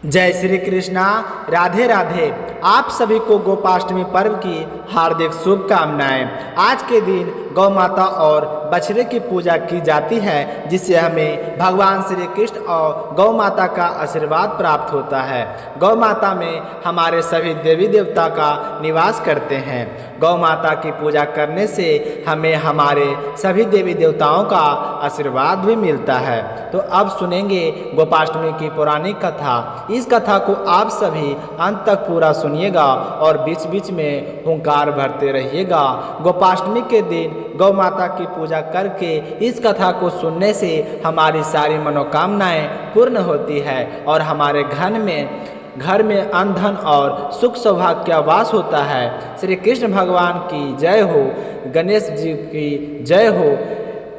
जय श्री कृष्णा। राधे राधे। आप सभी को गोपाष्टमी पर्व की हार्दिक शुभकामनाएं। आज के दिन गौ माता और बछड़े की पूजा की जाती है, जिससे हमें भगवान श्री कृष्ण और गौ माता का आशीर्वाद प्राप्त होता है। गौ माता में हमारे सभी देवी देवता का निवास करते हैं। गौ माता की पूजा करने से हमें हमारे सभी देवी देवताओं का आशीर्वाद भी मिलता है। तो अब सुनेंगे गोपाष्टमी की पौराणिक कथा। इस कथा को आप सभी अंत तक पूरा सुनिएगा और बीच बीच में हुंकार भरते रहिएगा। गोपाष्टमी के दिन गौ माता की पूजा करके इस कथा को सुनने से हमारी सारी मनोकामनाएं पूर्ण होती है और हमारे घर में अन्न धन और सुख सौभाग्य का वास होता है। श्री कृष्ण भगवान की जय हो, गणेश जी की जय हो।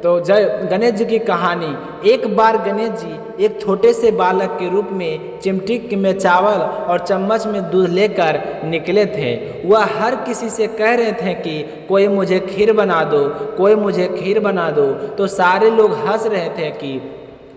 तो जय गणेश जी की कहानी। एक बार गणेश जी एक छोटे से बालक के रूप में चिमटी में चावल और चम्मच में दूध लेकर निकले थे। वह हर किसी से कह रहे थे कि कोई मुझे खीर बना दो, कोई मुझे खीर बना दो। तो सारे लोग हंस रहे थे कि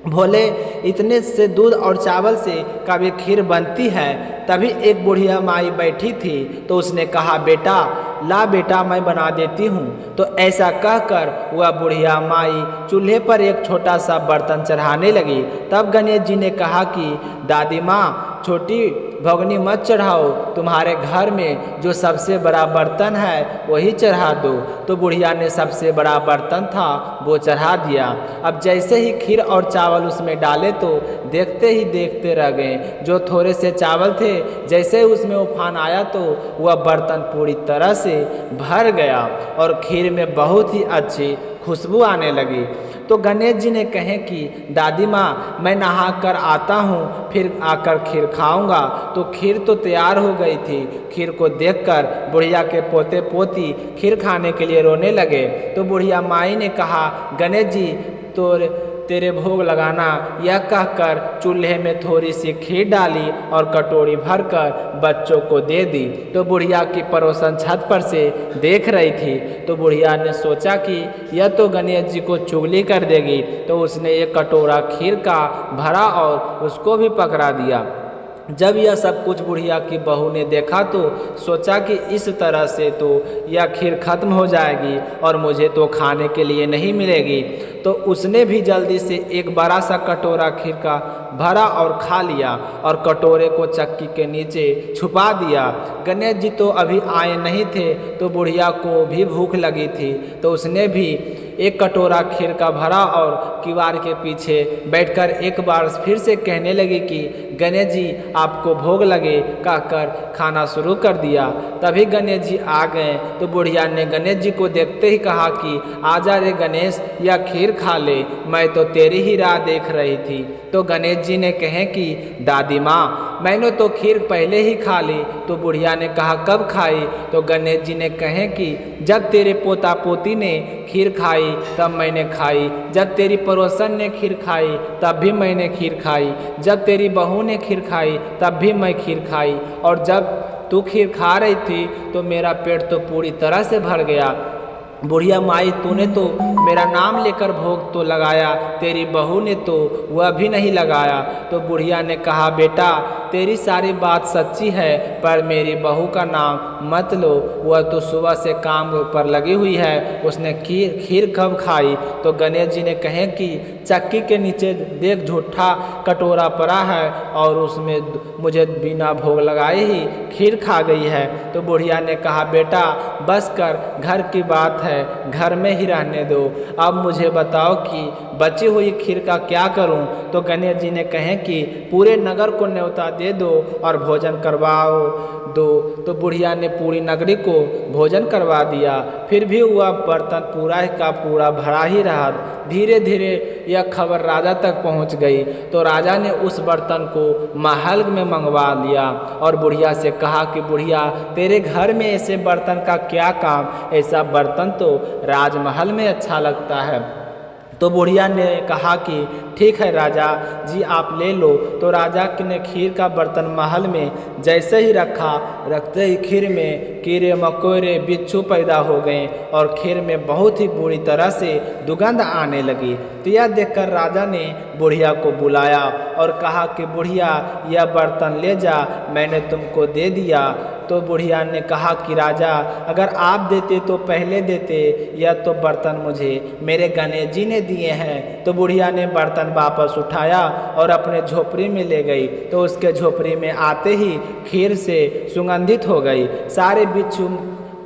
भोले, इतने से दूध और चावल से कभी खीर बनती है। तभी एक बुढ़िया माई बैठी थी, तो उसने कहा, बेटा ला बेटा, मैं बना देती हूँ। तो ऐसा कहकर वह बुढ़िया माई चूल्हे पर एक छोटा सा बर्तन चढ़ाने लगी। तब गणेश जी ने कहा कि दादी माँ, छोटी भगनी मत चढ़ाओ, तुम्हारे घर में जो सबसे बड़ा बर्तन है वही चढ़ा दो। तो बुढ़िया ने सबसे बड़ा बर्तन था वो चढ़ा दिया। अब जैसे ही खीर और चावल उसमें डाले तो देखते ही देखते रह गए। जो थोड़े से चावल थे, जैसे उसमें उफान आया तो वह बर्तन पूरी तरह से भर गया और खीर में बहुत ही अच्छी खुशबू आने लगी। तो गणेश जी ने कहे कि दादी माँ, मैं नहा कर आता हूँ, फिर आकर खीर खाऊंगा। तो खीर तो तैयार हो गई थी। खीर को देखकर बुढ़िया के पोते पोती खीर खाने के लिए रोने लगे। तो बुढ़िया माई ने कहा, गणेश जी तो तेरे भोग लगाना। यह कहकर चूल्हे में थोड़ी सी खीर डाली और कटोरी भरकर बच्चों को दे दी। तो बुढ़िया की पड़ोसन छत पर से देख रही थी। तो बुढ़िया ने सोचा कि यह तो गणेश जी को चुगली कर देगी। तो उसने एक कटोरा खीर का भरा और उसको भी पकड़ा दिया। जब यह सब कुछ बुढ़िया की बहू ने देखा तो सोचा कि इस तरह से तो यह खीर खत्म हो जाएगी और मुझे तो खाने के लिए नहीं मिलेगी। तो उसने भी जल्दी से एक बड़ा सा कटोरा खीर का भरा और खा लिया और कटोरे को चक्की के नीचे छुपा दिया। गणेश जी तो अभी आए नहीं थे, तो बुढ़िया को भी भूख लगी थी। तो उसने भी एक कटोरा खीर का भरा और किवाड़ के पीछे बैठकर एक बार फिर से कहने लगी कि गणेश जी आपको भोग लगे, कहकर खाना शुरू कर दिया। तभी गणेश जी आ गए। तो बुढ़िया ने गणेश जी को देखते ही कहा कि आजा रे गणेश, यह खीर खा ले, मैं तो तेरी ही राह देख रही थी। तो गणेश जी ने कहे कि दादी माँ, मैंने तो खीर पहले ही खा ली। तो बुढ़िया ने कहा, कब खाई? तो गणेश जी ने कहे कि जब तेरे पोता पोती ने खीर खाई तब मैंने खाई, जब तेरी पड़ोसन ने खीर खाई तब भी मैंने खीर खाई, जब तेरी बहू ने खीर खाई तब भी मैं खीर खाई, और जब तू खीर खा रही थी तो मेरा पेट तो पूरी तरह से भर गया। बुढ़िया माई, तूने तो मेरा नाम लेकर भोग तो लगाया, तेरी बहू ने तो वह भी नहीं लगाया। तो बुढ़िया ने कहा, बेटा तेरी सारी बात सच्ची है, पर मेरी बहू का नाम मत लो, वह तो सुबह से काम पर लगी हुई है, उसने खीर कब खाई? तो गणेश जी ने कहे कि चक्की के नीचे देख, झूठा कटोरा पड़ा है और उसमें मुझे बिना भोग लगाए ही खीर खा गई है। तो बुढ़िया ने कहा, बेटा बस कर, घर की बात है, घर में ही रहने दो। अब मुझे बताओ कि बची हुई खीर का क्या करूं? तो गणेश जी ने कहे कि पूरे नगर को न्योता दे दो और भोजन करवाओ दो। तो बुढ़िया ने पूरी नगरी को भोजन करवा दिया। फिर भी वह बर्तन पूरा का पूरा भरा ही रहा। धीरे धीरे यह खबर राजा तक पहुंच गई। तो राजा ने उस बर्तन को महल में मंगवा लिया और बुढ़िया से कहा कि बुढ़िया, तेरे घर में ऐसे बर्तन का क्या काम? ऐसा बर्तन तो राजमहल में अच्छा लगता है। तो बुढ़िया ने कहा कि ठीक है राजा जी, आप ले लो। तो राजा ने खीर का बर्तन महल में जैसे ही रखा, रखते ही खीर में कीड़े मकोड़े बिच्छू पैदा हो गए और खीर में बहुत ही बुरी तरह से दुर्गंध आने लगी। तो यह देखकर राजा ने बुढ़िया को बुलाया और कहा कि बुढ़िया, यह बर्तन ले जा, मैंने तुमको दे दिया। तो बुढ़िया ने कहा कि राजा, अगर आप देते तो पहले देते, यह तो बर्तन मुझे मेरे गणेश जी ने दिए हैं। तो बुढ़िया ने बर्तन वापस उठाया और अपने झोपड़ी में ले गई। तो उसके झोपड़ी में आते ही खीर से सुगंधित हो गई, सारे बिच्छू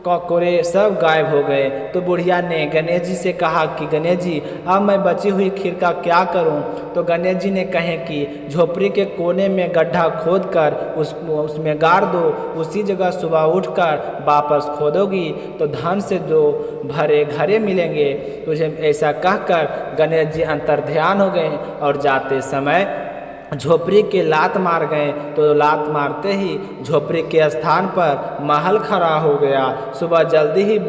ककोड़े सब गायब हो गए। तो बुढ़िया ने गणेश जी से कहा कि गणेश जी, अब मैं बची हुई खीर का क्या करूं? तो गणेश जी ने कहे कि झोपड़ी के कोने में गड्ढा खोदकर उसमें गाड़ दो, उसी जगह सुबह उठकर वापस खोदोगी तो धन से जो भरे घरे मिलेंगे तुझे। ऐसा कहकर गणेश जी अंतर्ध्यान हो गए और जाते समय झोपड़ी के लात मार गए। तो लात मारते ही झोपड़ी के स्थान पर महल खड़ा हो गया। सुबह जल्दी ही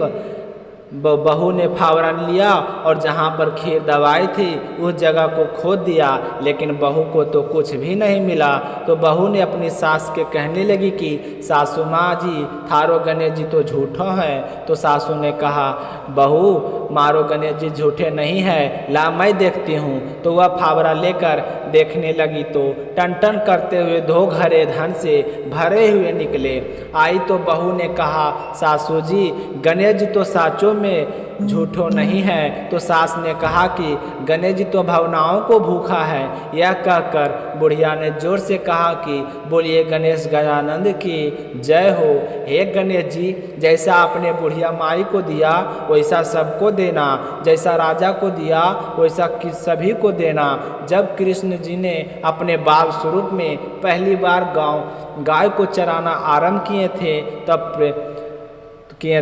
बहू ने फावड़ा लिया और जहाँ पर खीर दवाई थी उस जगह को खोद दिया, लेकिन बहू को तो कुछ भी नहीं मिला। तो बहू ने अपनी सास के कहने लगी कि सासू माँ जी, थारो गणेश जी तो झूठो हैं। तो सासू ने कहा, बहू मारो गणेश जी झूठे नहीं है, ला मैं देखती हूँ। तो वह फावड़ा लेकर देखने लगी तो टन टन करते हुए 2 घड़े धन से भरे हुए निकले। आई तो बहू ने कहा, सासू जी गणेश जी तो साचों में झूठो नहीं है। तो सास ने कहा कि गणेश जी तो भावनाओं को भूखा है। यह कहकर बुढ़िया ने जोर से कहा कि बोलिए गणेश गजानंद की जय हो। हे गणेश जी, जैसा आपने बुढ़िया माई को दिया वैसा सबको देना, जैसा राजा को दिया वैसा सभी को देना। जब कृष्ण जी ने अपने बाल स्वरूप में पहली बार गाय को चराना आरंभ किए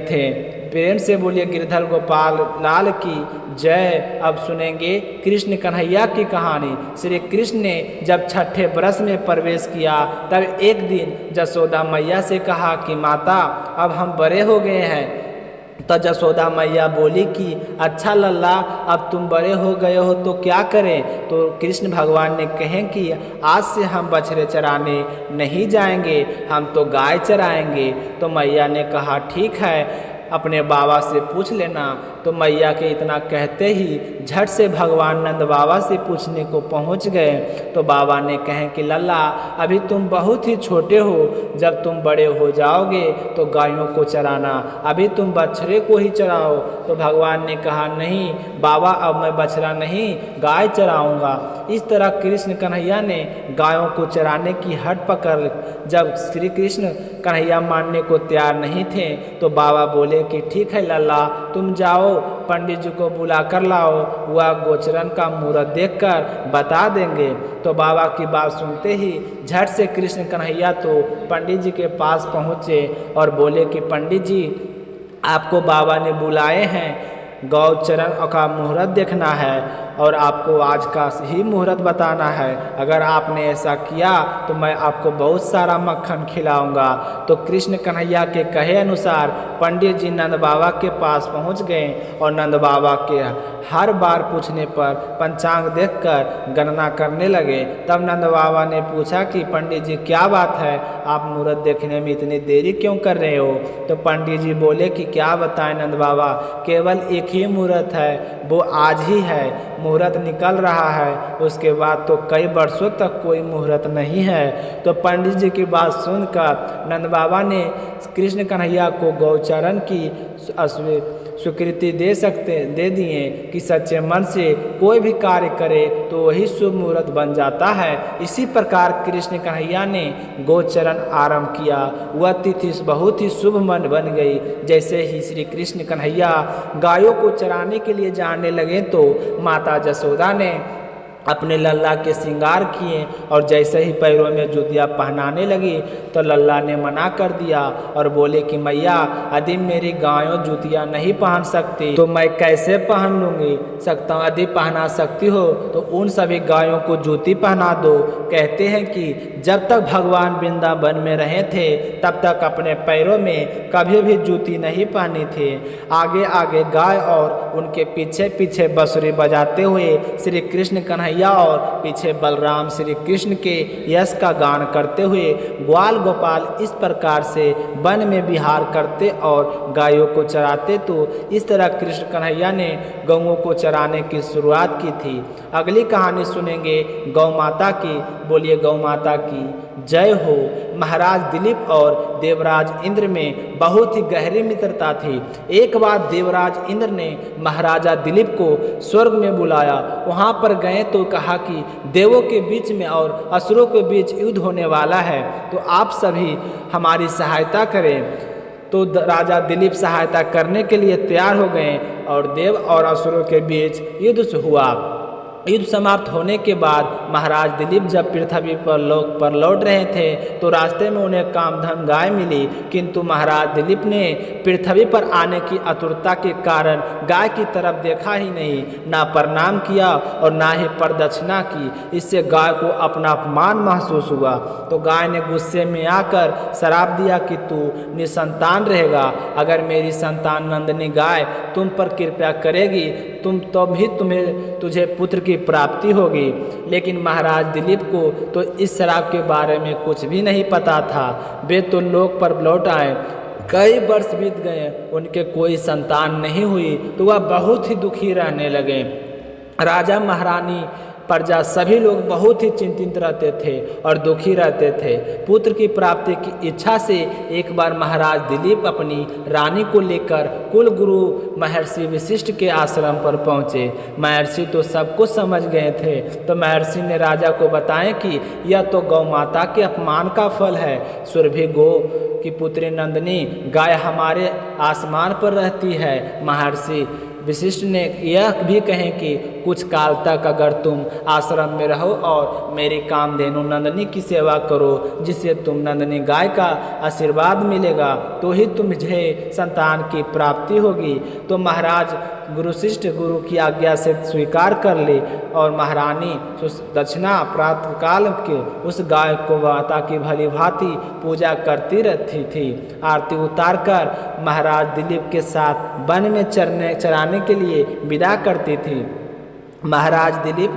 थे, प्रेम से बोलिए गिरधर गोपाल लाल की जय। अब सुनेंगे कृष्ण कन्हैया की कहानी। श्री कृष्ण ने जब छठे बरस में प्रवेश किया तब एक दिन जसोदा मैया से कहा कि माता, अब हम बड़े हो गए हैं। तो जसोदा मैया बोली कि अच्छा लल्ला, अब तुम बड़े हो गए हो तो क्या करें? तो कृष्ण भगवान ने कहे कि आज से हम बछड़े चराने नहीं जाएंगे, हम तो गाय चराएंगे। तो मैया ने कहा ठीक है, अपने बाबा से पूछ लेना। तो मैया के इतना कहते ही झट से भगवान नंद बाबा से पूछने को पहुंच गए। तो बाबा ने कहे कि लल्ला, अभी तुम बहुत ही छोटे हो, जब तुम बड़े हो जाओगे तो गायों को चराना, अभी तुम बछड़े को ही चराओ। तो भगवान ने कहा नहीं बाबा, अब मैं बछड़ा नहीं गाय चराऊंगा। इस तरह कृष्ण कन्हैया ने गायों को चराने की हट पकड़। जब श्री कृष्ण कन्हैया मानने को तैयार नहीं थे तो बाबा बोले कि ठीक है लल्ला, तुम जाओ पंडित जी को बुला कर लाओ, वह गोचरन का मुहूर्त देखकर बता देंगे। तो बाबा की बात सुनते ही झट से कृष्ण कन्हैया तो पंडित जी के पास पहुँचे और बोले कि पंडित जी, आपको बाबा ने बुलाए हैं, गौचरण का मुहूर्त देखना है और आपको आज का ही मुहूर्त बताना है। अगर आपने ऐसा किया तो मैं आपको बहुत सारा मक्खन खिलाऊंगा। तो कृष्ण कन्हैया के कहे अनुसार पंडित जी नंद बाबा के पास पहुंच गए और नंद बाबा के हर बार पूछने पर पंचांग देखकर गणना करने लगे। तब नंद बाबा ने पूछा कि पंडित जी क्या बात है, आप मुहूर्त देखने में इतनी देरी क्यों कर रहे हो? तो पंडित जी बोले कि क्या बताएं नंद बाबा, केवल एक ही मुहूर्त है, वो आज ही है। मुहूर्त निकल रहा है, उसके बाद तो कई वर्षों तक कोई मुहूर्त नहीं है। तो पंडित जी की बात सुनकर नंद बाबा ने कृष्ण कन्हैया को गौचरण की स्वीकृति दे दिए कि सच्चे मन से कोई भी कार्य करे तो वही शुभ मुहूर्त बन जाता है। इसी प्रकार कृष्ण कन्हैया ने गोचरण आरंभ किया। वह तिथि बहुत ही शुभ मन बन गई। जैसे ही श्री कृष्ण कन्हैया गायों को चराने के लिए जाने लगे तो माता जसोदा ने अपने लल्ला के श्रृंगार किए और जैसे ही पैरों में जूतियाँ पहनाने लगी तो लल्ला ने मना कर दिया और बोले कि मैया यदि मेरी गायों जूतियाँ नहीं पहन सकती तो मैं कैसे पहन लूँगी सकता हूँ। यदि पहना सकती हो तो उन सभी गायों को जूती पहना दो। कहते हैं कि जब तक भगवान वृंदावन में रहे थे तब तक अपने पैरों में कभी भी जूती नहीं पहनी थी। आगे आगे गाय और उनके पीछे पीछे बांसुरी बजाते हुए श्री कृष्ण कन्हैया और पीछे बलराम श्री कृष्ण के यश का गान करते हुए ग्वाल गोपाल इस प्रकार से वन में विहार करते और गायों को चराते। तो इस तरह कृष्ण कन्हैया ने गौओं को चराने की शुरुआत की थी। अगली कहानी सुनेंगे गौ माता की। बोलिए गौ माता की जय हो। महाराज दिलीप और देवराज इंद्र में बहुत ही गहरी मित्रता थी। एक बार देवराज इंद्र ने महाराजा दिलीप को स्वर्ग में बुलाया। वहां पर गए तो कहा कि देवों के बीच में और असुरों के बीच युद्ध होने वाला है, तो आप सभी हमारी सहायता करें। तो राजा दिलीप सहायता करने के लिए तैयार हो गए और देव और असुरों के बीच युद्ध हुआ। युद्ध समाप्त होने के बाद महाराज दिलीप जब पृथ्वी पर लौट रहे थे तो रास्ते में उन्हें कामधन गाय मिली, किंतु महाराज दिलीप ने पृथ्वी पर आने की आतुरता के कारण गाय की तरफ देखा ही नहीं, ना प्रणाम किया और ना ही प्रदक्षिणा की। इससे गाय को अपना अपमान महसूस हुआ। तो गाय ने गुस्से में आकर श्राप दिया कि तू निसंतान रहेगा। अगर मेरी संतान नंदिनी गाय तुम पर कृपा करेगी तभी तुझे पुत्र की प्राप्ति होगी। लेकिन महाराज दिलीप को तो इस श्राप के बारे में कुछ भी नहीं पता था। वे तो लोक पर लौट आए। कई वर्ष बीत गए, उनके कोई संतान नहीं हुई तो वह बहुत ही दुखी रहने लगे। राजा महारानी प्रजा सभी लोग बहुत ही चिंतित रहते थे और दुखी रहते थे। पुत्र की प्राप्ति की इच्छा से एक बार महाराज दिलीप अपनी रानी को लेकर कुल गुरु महर्षि वशिष्ठ के आश्रम पर पहुँचे। महर्षि तो सब कुछ समझ गए थे, तो महर्षि ने राजा को बताया कि यह तो गौ माता के अपमान का फल है। सुरभि गो की पुत्री नंदिनी गाय हमारे आसमान पर रहती है। महर्षि वशिष्ठ ने यह भी कहें कि कुछ काल तक अगर तुम आश्रम में रहो और मेरी कामधेनु नंदिनी की सेवा करो, जिससे तुम नंदिनी गाय का आशीर्वाद मिलेगा, तो ही तुम्हें संतान की प्राप्ति होगी। तो महाराज गुरुशिष्ट गुरु की आज्ञा से स्वीकार कर ले और महारानी दक्षिणा प्रातः काल के उस गाय को माता की भली भांति पूजा करती रहती थी। आरती उतारकर महाराज दिलीप के साथ वन में चराने के लिए विदा करती थी। महाराज दिलीप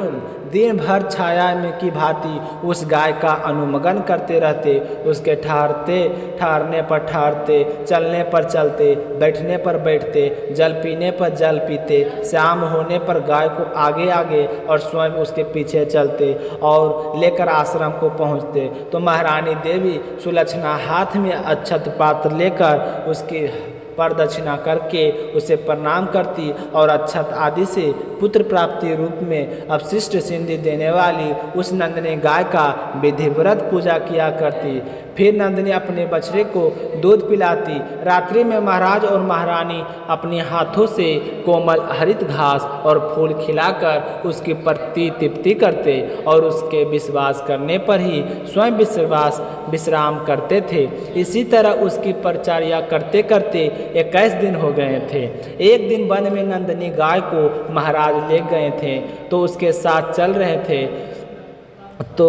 दिन भर छाया में की भांति उस गाय का अनुमगन करते रहते। उसके ठहरने पर ठहरते, चलने पर चलते, बैठने पर बैठते, जल पीने पर जल पीते। शाम होने पर गाय को आगे आगे और स्वयं उसके पीछे चलते और लेकर आश्रम को पहुँचते। तो महारानी देवी सुलक्षणा हाथ में अक्षत पात्र लेकर उसकी प्रदक्षिणा करके उसे प्रणाम करती और अक्षत आदि से पुत्र प्राप्ति रूप में अपशिष्ट सिंधि देने वाली उस नंदिनी गाय का विधिव्रत पूजा किया करती। फिर नंदिनी अपने बछड़े को दूध पिलाती। रात्रि में महाराज और महारानी अपने हाथों से कोमल हरित घास और फूल खिलाकर उसकी प्रति तृप्ति करते और उसके विश्वास करने पर ही स्वयं विश्राम करते थे। इसी तरह उसकी परिचर्या करते करते 21 दिन हो गए थे। एक दिन वन में नंदिनी गाय को महाराज ले गए थे तो उसके साथ चल रहे थे। तो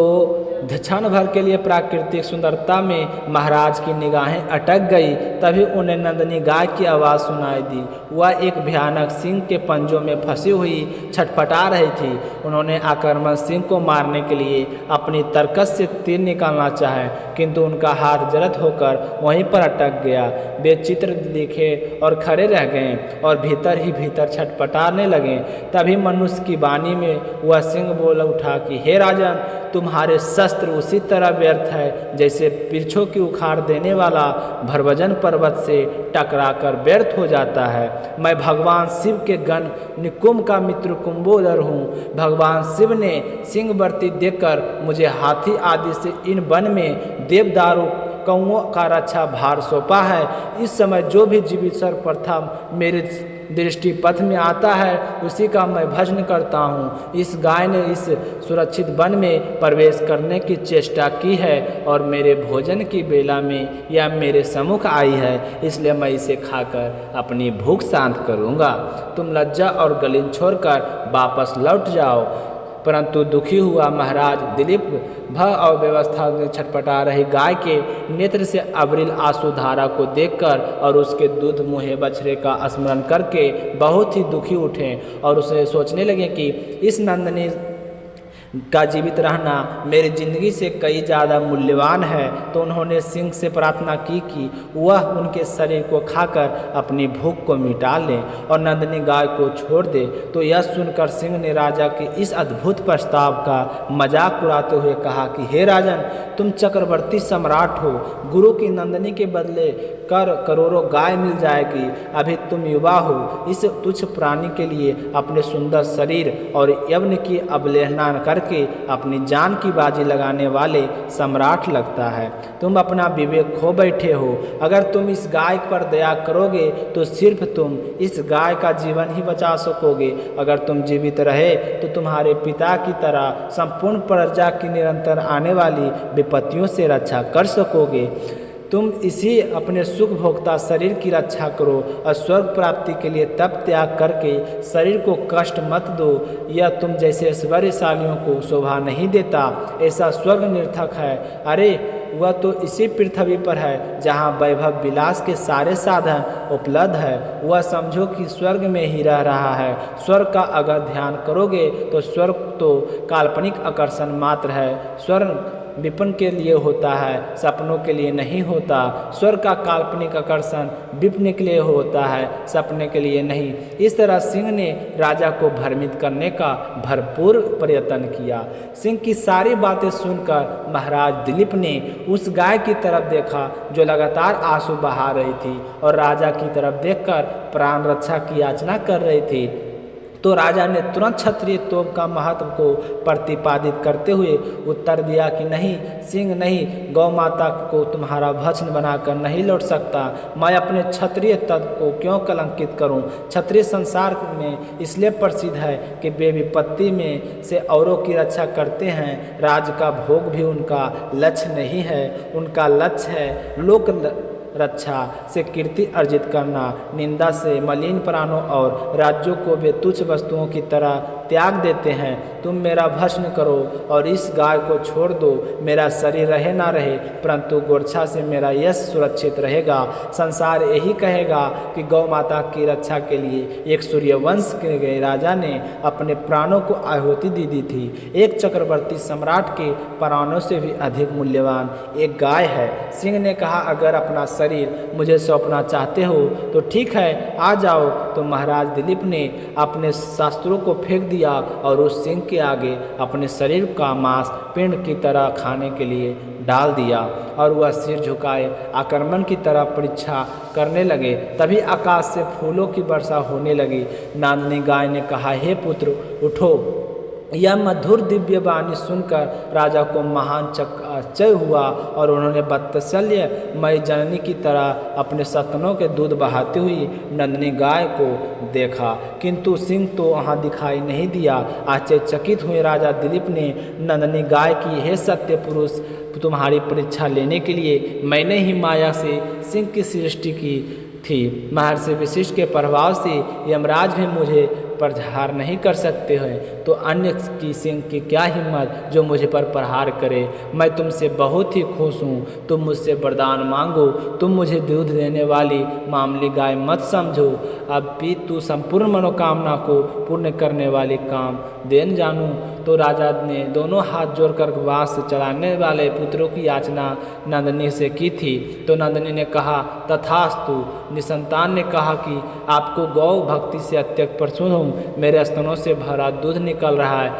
क्षण भर के लिए प्राकृतिक सुंदरता में महाराज की निगाहें अटक गई। तभी उन्हें नंदिनी गाय की आवाज़ सुनाई दी। वह एक भयानक सिंह के पंजों में फंसी हुई छटपटा रही थी। उन्होंने आक्रामक सिंह को मारने के लिए अपनी तरकस से तीर निकालना चाहा, किंतु उनका हाथ जलद होकर वहीं पर अटक गया। वे चित्र दिखे और खड़े रह गए और भीतर ही भीतर छटपटाने लगे। तभी मनुष्य की वाणी में वह सिंह बोल उठा कि हे राजन, तुम्हारे शस्त्र उसी तरह व्यर्थ है जैसे वृक्षों की उखाड़ देने वाला भरवजन पर्वत से टकराकर व्यर्थ हो जाता है। मैं भगवान शिव के गण निकुंभ का मित्र कुंभोदर हूँ। भगवान शिव ने सिंह वर्ती देकर मुझे हाथी आदि से इन वन में देवदारू कौओं का रक्षा भार सौंपा है। इस समय जो भी जीवित सर्वप्रथम दृष्टि पथ में आता है उसी का मैं भजन करता हूँ। इस गाय ने इस सुरक्षित वन में प्रवेश करने की चेष्टा की है और मेरे भोजन की बेला में यह मेरे सम्मुख आई है, इसलिए मैं इसे खाकर अपनी भूख शांत करूँगा। तुम लज्जा और गलीन छोड़कर वापस लौट जाओ। परंतु दुखी हुआ महाराज दिलीप भय और व्यवस्था में छटपटा रही गाय के नेत्र से अविरल आंसुधारा को देखकर और उसके दूध मुहे बछड़े का स्मरण करके बहुत ही दुखी उठे और उसे सोचने लगे कि इस नंदनी का जीवित रहना मेरी जिंदगी से कई ज़्यादा मूल्यवान है। तो उन्होंने सिंह से प्रार्थना की कि वह उनके शरीर को खाकर अपनी भूख को मिटा ले और नंदनी गाय को छोड़ दे। तो यह सुनकर सिंह ने राजा के इस अद्भुत प्रस्ताव का मजाक उड़ाते हुए कहा कि हे राजन, तुम चक्रवर्ती सम्राट हो, गुरु की नंदनी के बदले करोड़ों गाय मिल जाएगी। अभी तुम युवा हो, इस तुच्छ प्राणी के लिए अपने सुंदर शरीर और यव्न की अवहेलना करके अपनी जान की बाजी लगाने वाले सम्राट लगता है। तुम अपना विवेक खो बैठे हो। अगर तुम इस गाय पर दया करोगे तो सिर्फ तुम इस गाय का जीवन ही बचा सकोगे। अगर तुम जीवित रहे तो तुम्हारे पिता की तरह संपूर्ण प्रजा की निरंतर आने वाली विपत्तियों से रक्षा कर सकोगे। तुम इसी अपने सुख भोक्ता शरीर की रक्षा करो और स्वर्ग प्राप्ति के लिए तप त्याग करके शरीर को कष्ट मत दो। यह तुम जैसे ऐश्वर्यशालियों को शोभा नहीं देता, ऐसा स्वर्ग निरर्थक है। अरे वह तो इसी पृथ्वी पर है जहाँ वैभव विलास के सारे साधन उपलब्ध है। वह समझो कि स्वर्ग में ही रह रहा है। स्वर्ग का अगर ध्यान करोगे तो स्वर्ग तो काल्पनिक आकर्षण मात्र है। स्वर्ग विपिन के लिए होता है, सपनों के लिए नहीं होता। स्वर्ग का काल्पनिक आकर्षण विपिन के लिए होता है, सपने के लिए नहीं। इस तरह सिंह ने राजा को भ्रमित करने का भरपूर प्रयत्न किया। सिंह की सारी बातें सुनकर महाराज दिलीप ने उस गाय की तरफ देखा जो लगातार आंसू बहा रही थी और राजा की तरफ देखकर प्राण रक्षा की याचना कर रही थी। तो राजा ने तुरंत क्षत्रिय तोप का महत्व को प्रतिपादित करते हुए उत्तर दिया कि नहीं सिंह, नहीं, गौ माता को तुम्हारा भक्षण बनाकर नहीं लौट सकता। मैं अपने क्षत्रिय तत्व को क्यों कलंकित करूं? क्षत्रिय संसार में इसलिए प्रसिद्ध है कि वे विपत्ति में से औरों की रक्षा करते हैं। राज का भोग भी उनका लक्ष्य नहीं है, उनका लक्ष्य है लोक रक्षा से कीर्ति अर्जित करना। निंदा से मलिन प्राणों और राज्यों को वे तुच्छ वस्तुओं की तरह त्याग देते हैं। तुम मेरा भस्म करो और इस गाय को छोड़ दो। मेरा शरीर रहे ना रहे, परंतु गोरछा से मेरा यश सुरक्षित रहेगा। संसार यही कहेगा कि गौ माता की रक्षा के लिए एक सूर्यवंश के राजा ने अपने प्राणों को आहुति दे दी थी। एक चक्रवर्ती सम्राट के प्राणों से भी अधिक मूल्यवान एक गाय है। सिंह ने कहा, अगर अपना शरीर मुझे सौंपना चाहते हो तो ठीक है, आ जाओ। तो महाराज दिलीप ने अपने शास्त्रों को फेंक दिया और उस सिंह के आगे अपने शरीर का मांस पिंड की तरह खाने के लिए डाल दिया और वह सिर झुकाए आक्रमण की तरह परीक्षा करने लगे। तभी आकाश से फूलों की वर्षा होने लगी। नांदनी गाय ने कहा, हे पुत्र उठो। यह मधुर दिव्य वाणी सुनकर राजा को महान आश्चर्य हुआ और उन्होंने वात्सल्य मई जननी की तरह अपने सतनों के दूध बहाती हुई नंदनी गाय को देखा, किंतु सिंह तो वहाँ दिखाई नहीं दिया। आश्चर्यचकित हुए राजा दिलीप ने नंदनी गाय की, हे सत्य पुरुष, तुम्हारी परीक्षा लेने के लिए मैंने ही माया से सिंह की सृष्टि की थी। महर्षि वशिष्ठ के प्रभाव से यमराज भी मुझे प्रहार नहीं कर सकते हैं, तो अन्य की सिंह की क्या हिम्मत जो मुझे पर प्रहार करे। मैं तुमसे बहुत ही खुश हूँ। तुम मुझसे वरदान मांगो। तुम मुझे दूध देने वाली मामूली गाय मत समझो, अब भी तू संपूर्ण मनोकामना को पूर्ण करने वाली काम देन जानूँ। तो राजा ने दोनों हाथ जोड़कर वास चलाने वाले पुत्रों की याचना नंदनी से की थी। तो नंदनी ने कहा, तथास्तु। निसंतान ने कहा कि आपको गौ भक्ति से अत्यंत प्रसन्न हूँ। मेरे स्तनों से भरा दूध निकल रहा है,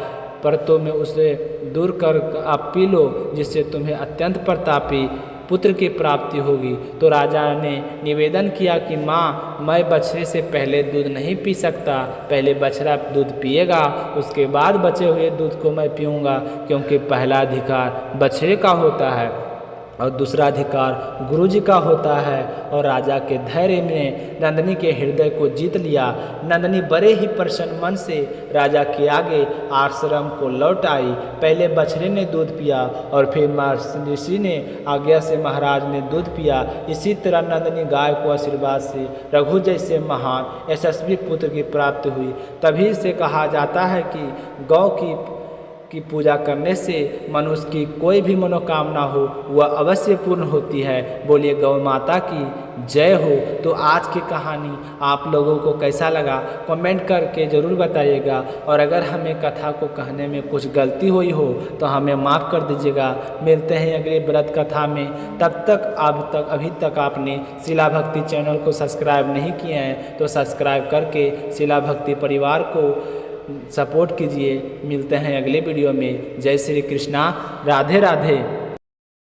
पर तो मैं उसे दूर कर आप पी लो, जिससे तुम्हें अत्यंत प्रतापी पुत्र की प्राप्ति होगी। तो राजा ने निवेदन किया कि माँ, मैं बछड़े से पहले दूध नहीं पी सकता। पहले बछड़ा दूध पिएगा, उसके बाद बचे हुए दूध को मैं पीऊँगा, क्योंकि पहला अधिकार बछड़े का होता है और दूसरा अधिकार गुरु जी का होता है। और राजा के धैर्य ने नंदिनी के हृदय को जीत लिया। नंदिनी बड़े ही प्रसन्न मन से राजा के आगे आश्रम को लौट आई। पहले बछड़े ने दूध पिया और फिर महर्षि ने आज्ञा से महाराज ने दूध पिया। इसी तरह नंदिनी गाय को आशीर्वाद से रघु जैसे महान यशस्वी पुत्र की प्राप्ति हुई। तभी से कहा जाता है कि गौ की पूजा करने से मनुष्य की कोई भी मनोकामना हो वह अवश्य पूर्ण होती है। बोलिए गौ माता की जय हो। तो आज की कहानी आप लोगों को कैसा लगा कमेंट करके ज़रूर बताइएगा। और अगर हमें कथा को कहने में कुछ गलती हुई हो तो हमें माफ़ कर दीजिएगा। मिलते हैं अगले व्रत कथा में। तब तक अभी तक आपने शिला भक्ति चैनल को सब्सक्राइब नहीं किए हैं तो सब्सक्राइब करके शिला भक्ति परिवार को सपोर्ट कीजिए। मिलते हैं अगले वीडियो में। जय श्री कृष्णा, राधे राधे।